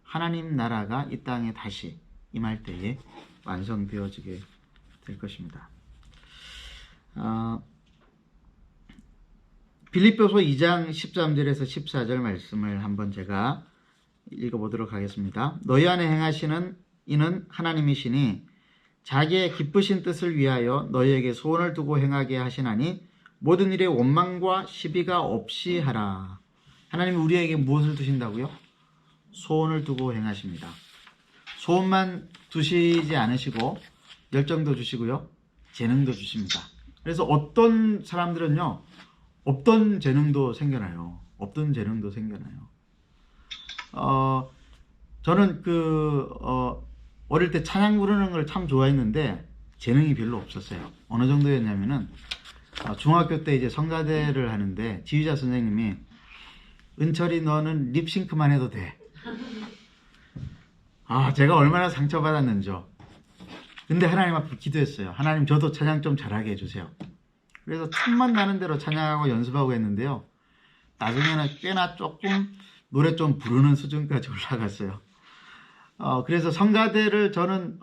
하나님 나라가 이 땅에 다시 임할 때에 완성되어지게 될 것입니다. 빌립보서 2장 13절에서 14절 말씀을 한번 제가 읽어보도록 하겠습니다. 너희 안에 행하시는 이는 하나님이시니 자기의 기쁘신 뜻을 위하여 너희에게 소원을 두고 행하게 하시나니 모든 일에 원망과 시비가 없이 하라. 하나님이 우리에게 무엇을 두신다고요? 소원을 두고 행하십니다. 소원만 두시지 않으시고 열정도 주시고요. 재능도 주십니다. 그래서 어떤 사람들은요. 없던 재능도 생겨나요. 없던 재능도 생겨나요. 저는 어릴 때 찬양 부르는 걸 참 좋아했는데 재능이 별로 없었어요. 어느 정도였냐면은 중학교 때 이제 성가대를 하는데 지휘자 선생님이 은철이 너는 립싱크만 해도 돼. 제가 얼마나 상처받았는지요. 근데 하나님 앞에 기도했어요. 하나님 저도 찬양 좀 잘하게 해주세요. 그래서 틈만 나는 대로 찬양하고 연습하고 했는데요. 나중에는 꽤나 조금 노래 좀 부르는 수준까지 올라갔어요. 그래서 성가대를 저는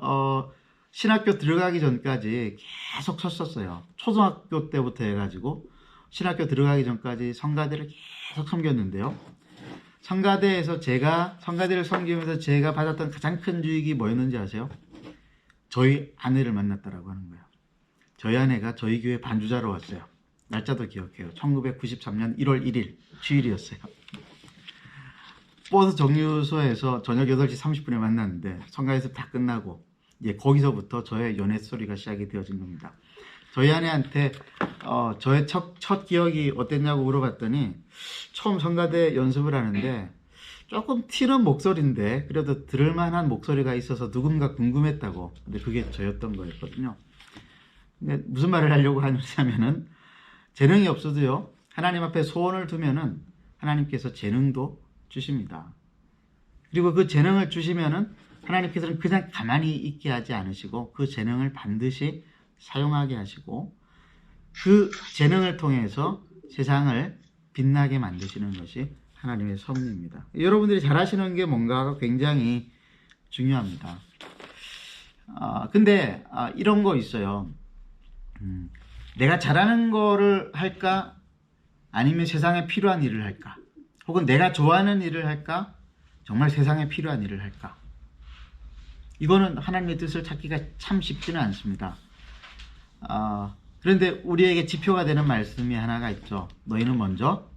신학교 들어가기 전까지 계속 섰었어요. 초등학교 때부터 해가지고 신학교 들어가기 전까지 성가대를 계속 섬겼는데요. 성가대에서 성가대를 섬기면서 제가 받았던 가장 큰 유익이 뭐였는지 아세요? 저희 아내를 만났다라고 하는 거예요. 저희 아내가 저희 교회 반주자로 왔어요. 날짜도 기억해요. 1993년 1월 1일 주일이었어요. 버스 정류소에서 저녁 8시 30분에 만났는데 성가에서 다 끝나고 이제 거기서부터 저의 연애 스토리가 시작이 되어진 겁니다. 저희 아내한테 저의 첫 기억이 어땠냐고 물어봤더니 처음 성가대 연습을 하는데 조금 튀는 목소리인데 그래도 들을만한 목소리가 있어서 누군가 궁금했다고. 근데 그게 저였던 거였거든요. 근데 무슨 말을 하려고 하냐면은 재능이 없어도요. 하나님 앞에 소원을 두면은 하나님께서 재능도 주십니다. 그리고 그 재능을 주시면은 하나님께서는 그냥 가만히 있게 하지 않으시고 그 재능을 반드시 사용하게 하시고 그 재능을 통해서 세상을 빛나게 만드시는 것이 하나님의 섭리입니다. 여러분들이 잘하시는 게 뭔가가 굉장히 중요합니다. 근데 이런 거 있어요. 내가 잘하는 거를 할까? 아니면 세상에 필요한 일을 할까? 혹은 내가 좋아하는 일을 할까? 정말 세상에 필요한 일을 할까? 이거는 하나님의 뜻을 찾기가 참 쉽지는 않습니다. 그런데 우리에게 지표가 되는 말씀이 하나가 있죠. 너희는 먼저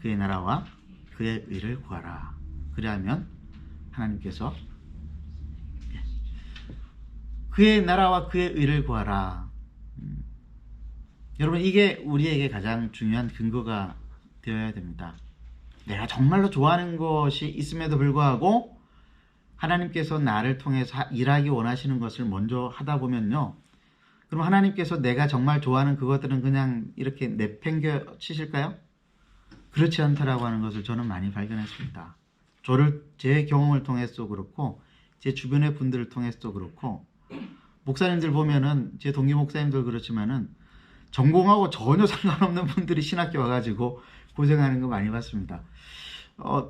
그의 나라와 그의 의를 구하라. 그리하면 하나님께서 그의 나라와 그의 의를 구하라. 여러분 이게 우리에게 가장 중요한 근거가 되어야 됩니다. 내가 정말로 좋아하는 것이 있음에도 불구하고 하나님께서 나를 통해서 일하기 원하시는 것을 먼저 하다 보면요. 그럼 하나님께서 내가 정말 좋아하는 그것들은 그냥 이렇게 내팽겨 치실까요? 그렇지 않다라고 하는 것을 저는 많이 발견했습니다. 제 경험을 통해서도 그렇고 제 주변의 분들을 통해서도 그렇고 목사님들 보면은 제 동기 목사님들 그렇지만은 전공하고 전혀 상관없는 분들이 신학교 와가지고 고생하는 거 많이 봤습니다.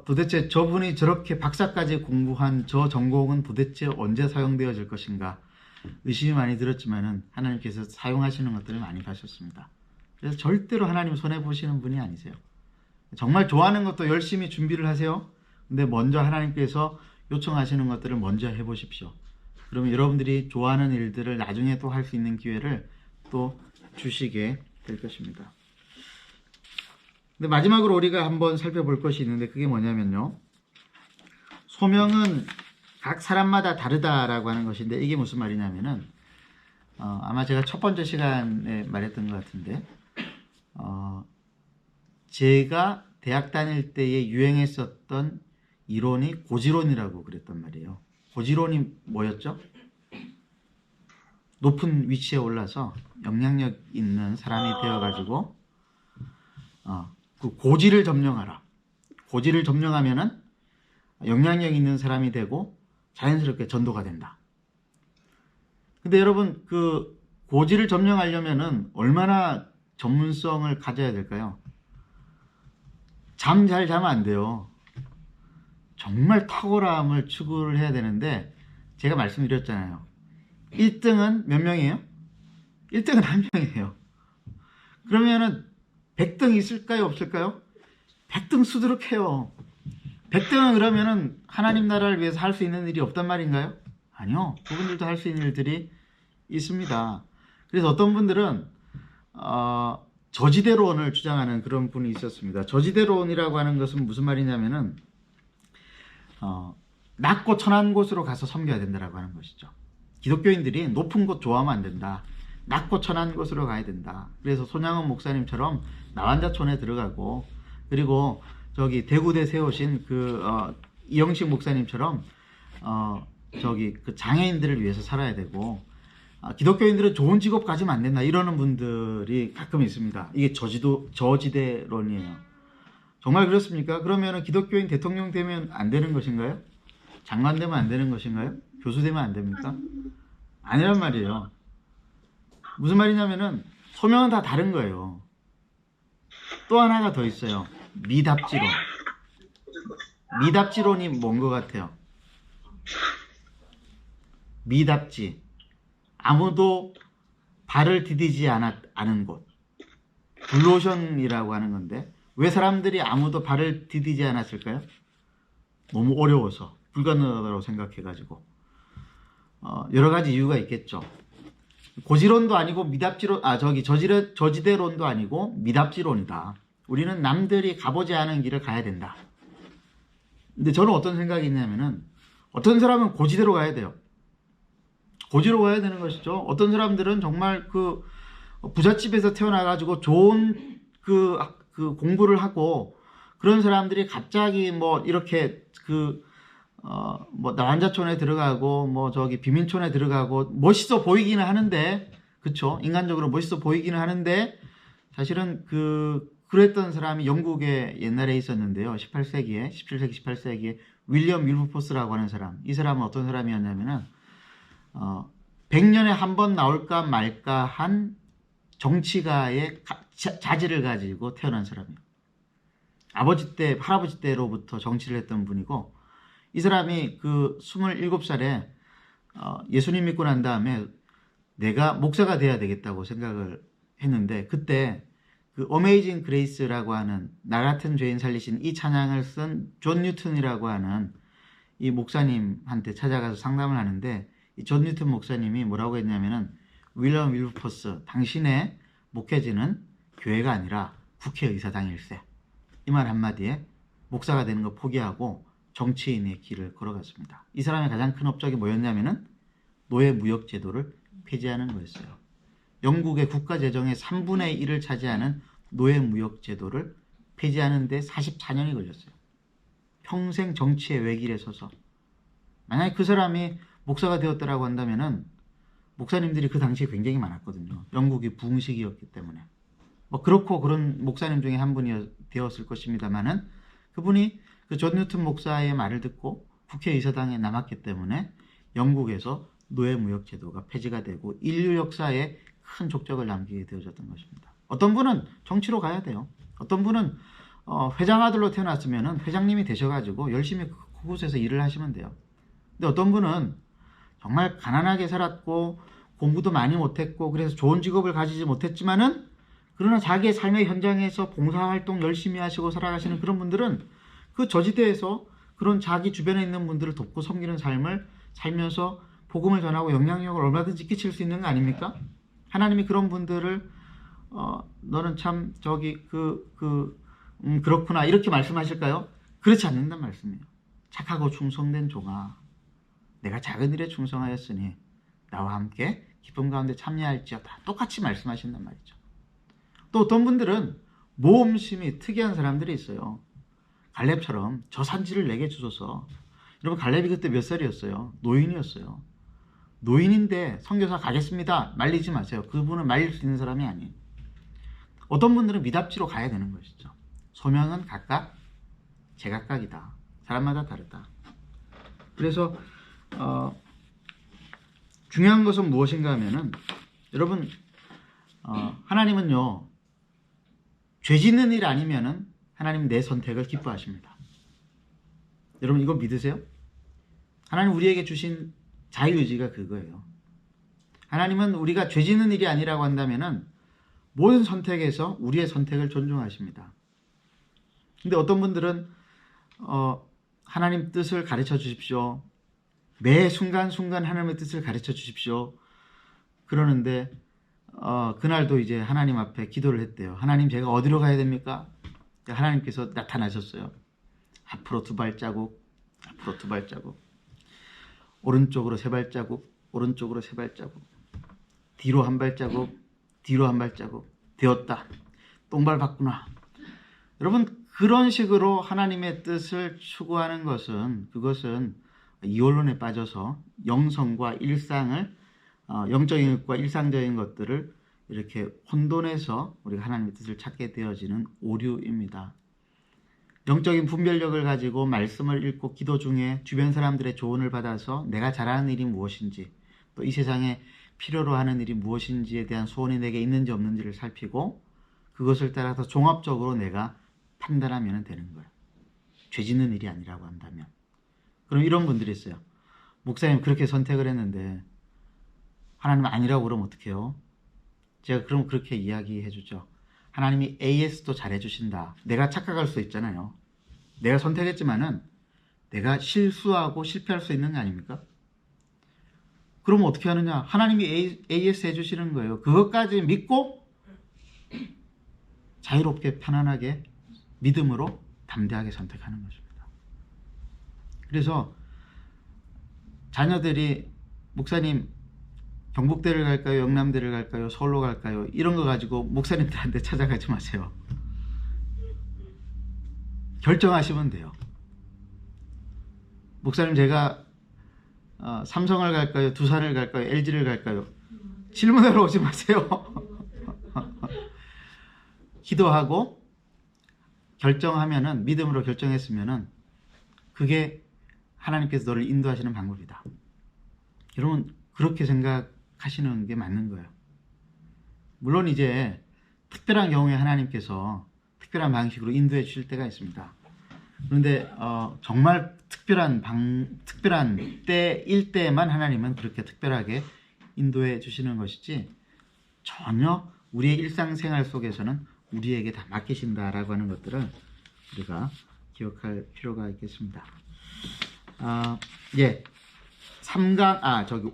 도대체 저분이 저렇게 박사까지 공부한 저 전공은 도대체 언제 사용되어질 것인가 의심이 많이 들었지만은 하나님께서 사용하시는 것들을 많이 봐셨습니다. 그래서 절대로 하나님 손해보시는 분이 아니세요. 정말 좋아하는 것도 열심히 준비를 하세요. 근데 먼저 하나님께서 요청하시는 것들을 먼저 해보십시오. 그러면 여러분들이 좋아하는 일들을 나중에 또 할 수 있는 기회를 또 주시게 될 것입니다. 근데 마지막으로 우리가 한번 살펴볼 것이 있는데 그게 뭐냐면요. 소명은 각 사람마다 다르다라고 하는 것인데 이게 무슨 말이냐면은 아마 제가 첫 번째 시간에 말했던 것 같은데 제가 대학 다닐 때에 유행했었던 이론이 고지론이라고 그랬단 말이에요. 고지론이 뭐였죠? 높은 위치에 올라서 영향력 있는 사람이 되어가지고 그 고지를 점령하라. 고지를 점령하면은 영향력 있는 사람이 되고 자연스럽게 전도가 된다. 근데 여러분 그 고지를 점령하려면은 얼마나 전문성을 가져야 될까요? 잠 잘 자면 안 돼요. 정말 탁월함을 추구를 해야 되는데 제가 말씀드렸잖아요. 1등은 몇 명이에요? 1등은 한 명이에요. 그러면은 100등 있을까요? 없을까요? 100등 수두룩해요. 100등은 그러면은 하나님 나라를 위해서 할 수 있는 일이 없단 말인가요? 아니요. 그분들도 할 수 있는 일들이 있습니다. 그래서 어떤 분들은 저지대론을 주장하는 그런 분이 있었습니다. 저지대론이라고 하는 것은 무슨 말이냐면은 낮고 천한 곳으로 가서 섬겨야 된다라고 하는 것이죠. 기독교인들이 높은 곳 좋아하면 안 된다. 낮고 천한 곳으로 가야 된다. 그래서 손양원 목사님처럼 나환자촌에 들어가고, 그리고 저기 대구대 세우신 이영식 목사님처럼 그 장애인들을 위해서 살아야 되고, 기독교인들은 좋은 직업 가지면 안 된다 이러는 분들이 가끔 있습니다. 이게 저지대론이에요. 정말 그렇습니까? 그러면 기독교인 대통령 되면 안 되는 것인가요? 장관 되면 안 되는 것인가요? 교수 되면 안 됩니까? 아니란 말이에요. 무슨 말이냐면은 소명은 다 다른 거예요. 또 하나가 더 있어요. 미답지론. 미답지론이 뭔 것 같아요? 미답지. 아무도 발을 디디지 않은 곳. 블루오션이라고 하는 건데, 왜 사람들이 아무도 발을 디디지 않았을까요? 너무 어려워서, 불가능하다고 생각해가지고. 여러 가지 이유가 있겠죠. 고지론도 아니고 저지대론도 아니고 미답지론이다. 우리는 남들이 가보지 않은 길을 가야 된다. 근데 저는 어떤 생각이 있냐면은, 어떤 사람은 고지대로 가야 돼요. 고지로 가야 되는 것이죠. 어떤 사람들은 정말 부잣집에서 태어나가지고 좋은 공부를 하고, 그런 사람들이 갑자기 이렇게 나환자촌에 들어가고 비민촌에 들어가고 멋있어 보이기는 하는데, 그쵸? 인간적으로 멋있어 보이기는 하는데, 사실은 그랬던 사람이 영국에 옛날에 있었는데요. 17세기, 18세기에 윌리엄 윌버포스라고 하는 사람. 이 사람은 어떤 사람이었냐면은 100년에 한 번 나올까 말까 한 정치가의 자질을 가지고 태어난 사람이에요. 할아버지 때로부터 정치를 했던 분이고, 이 사람이 27살에 예수님 믿고 난 다음에 내가 목사가 돼야 되겠다고 생각을 했는데, 그때 어메이징 그레이스라고 하는 나 같은 죄인 살리신 이 찬양을 쓴 존 뉴턴이라고 하는 이 목사님한테 찾아가서 상담을 하는데, 이 존 뉴턴 목사님이 뭐라고 했냐면은, 윌리엄 윌버포스, 당신의 목회지는 교회가 아니라 국회의사당일세. 이 말 한마디에 목사가 되는 거 포기하고 정치인의 길을 걸어갔습니다. 이 사람의 가장 큰 업적이 뭐였냐면은 노예무역제도를 폐지하는 거였어요. 영국의 국가재정의 3분의 1을 차지하는 노예무역제도를 폐지하는 데 44년이 걸렸어요. 평생 정치의 외길에 서서. 만약에 그 사람이 목사가 되었다라고 한다면은, 목사님들이 그 당시에 굉장히 많았거든요. 영국이 부흥시기였기 때문에. 그렇고 그런 목사님 중에 한 분이 되었을 것입니다만은, 그분이 존 뉴턴 목사의 말을 듣고 국회의사당에 남았기 때문에 영국에서 노예무역제도가 폐지가 되고 인류 역사에 큰 족적을 남기게 되어졌던 것입니다. 어떤 분은 정치로 가야 돼요. 어떤 분은 회장 아들로 태어났으면은 회장님이 되셔가지고 열심히 그곳에서 일을 하시면 돼요. 근데 어떤 분은 정말 가난하게 살았고 공부도 많이 못했고 그래서 좋은 직업을 가지지 못했지만은, 그러나 자기의 삶의 현장에서 봉사활동 열심히 하시고 살아가시는 그런 분들은 그 저지대에서 그런 자기 주변에 있는 분들을 돕고 섬기는 삶을 살면서 복음을 전하고 영향력을 얼마든지 끼칠 수 있는 거 아닙니까? 하나님이 그런 분들을 너는 참 그렇구나 이렇게 말씀하실까요? 그렇지 않는단 말씀이에요. 착하고 충성된 종아, 내가 작은 일에 충성하였으니 나와 함께 기쁨 가운데 참여할지어다. 똑같이 말씀하신단 말이죠. 또 어떤 분들은 모험심이 특이한 사람들이 있어요. 갈렙처럼 저 산지를 내게 주소서. 여러분, 갈렙이 그때 몇 살이었어요? 노인이었어요. 노인인데 선교사 가겠습니다. 말리지 마세요. 그분은 말릴 수 있는 사람이 아니에요. 어떤 분들은 미답지로 가야 되는 것이죠. 소명은 각각 제각각이다. 사람마다 다르다. 그래서 중요한 것은 무엇인가 하면은, 여러분, 하나님은요, 죄 짓는 일 아니면은 하나님 내 선택을 기뻐하십니다. 여러분, 이거 믿으세요? 하나님 우리에게 주신 자유의지가 그거예요. 하나님은 우리가 죄 짓는 일이 아니라고 한다면은 모든 선택에서 우리의 선택을 존중하십니다. 근데 어떤 분들은 하나님 뜻을 가르쳐 주십시오. 매 순간순간 하나님의 뜻을 가르쳐 주십시오. 그러는데 그날도 이제 하나님 앞에 기도를 했대요. 하나님, 제가 어디로 가야 됩니까? 하나님께서 나타나셨어요. 앞으로 2발자국, 앞으로 2발자국, 오른쪽으로 3발자국, 오른쪽으로 3발자국, 뒤로 1발자국, 뒤로 1발자국. 되었다. 똥발 봤구나. 여러분, 그런 식으로 하나님의 뜻을 추구하는 것은, 그것은 이혼론에 빠져서 영성과 일상을, 영적인 것과 일상적인 것들을 이렇게 혼돈해서 우리가 하나님의 뜻을 찾게 되어지는 오류입니다. 영적인 분별력을 가지고 말씀을 읽고 기도 중에 주변 사람들의 조언을 받아서 내가 잘하는 일이 무엇인지, 또 이 세상에 필요로 하는 일이 무엇인지에 대한 소원이 내게 있는지 없는지를 살피고 그것을 따라서 종합적으로 내가 판단하면 되는 거예요. 죄 짓는 일이 아니라고 한다면. 그럼 이런 분들이 있어요. 목사님, 그렇게 선택을 했는데 하나님 아니라고 그러면 어떡해요? 제가 그럼 그렇게 이야기해 주죠. 하나님이 AS도 잘해 주신다. 내가 착각할 수 있잖아요. 내가 선택했지만은 내가 실수하고 실패할 수 있는 거 아닙니까? 그러면 어떻게 하느냐? 하나님이 AS 해주시는 거예요. 그것까지 믿고 자유롭게 편안하게 믿음으로 담대하게 선택하는 것입니다. 그래서 자녀들이 목사님 경북대를 갈까요? 영남대를 갈까요? 서울로 갈까요? 이런 거 가지고 목사님들한테 찾아가지 마세요. 결정하시면 돼요. 목사님, 제가 삼성을 갈까요? 두산을 갈까요? LG를 갈까요? 질문하러 오지 마세요. 기도하고 결정하면은, 믿음으로 결정했으면은 그게 하나님께서 너를 인도하시는 방법이다. 여러분, 그렇게 생각하시는 게 맞는 거예요. 물론 이제 특별한 경우에 하나님께서 특별한 방식으로 인도해 주실 때가 있습니다. 그런데 정말 특별한 때일 때만 하나님은 그렇게 특별하게 인도해 주시는 것이지, 전혀 우리의 일상생활 속에서는 우리에게 다 맡기신다라고 하는 것들을 우리가 기억할 필요가 있겠습니다.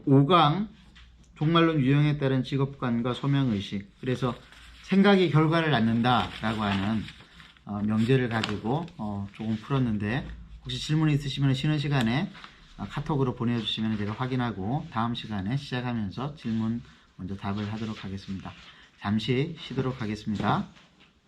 5강 종말론 유형에 따른 직업관과 소명의식. 그래서 생각이 결과를 낳는다라고 하는 명제를 가지고 조금 풀었는데, 혹시 질문 있으시면 쉬는 시간에 카톡으로 보내주시면 제가 확인하고 다음 시간에 시작하면서 질문 먼저 답을 하도록 하겠습니다. 잠시 쉬도록 하겠습니다.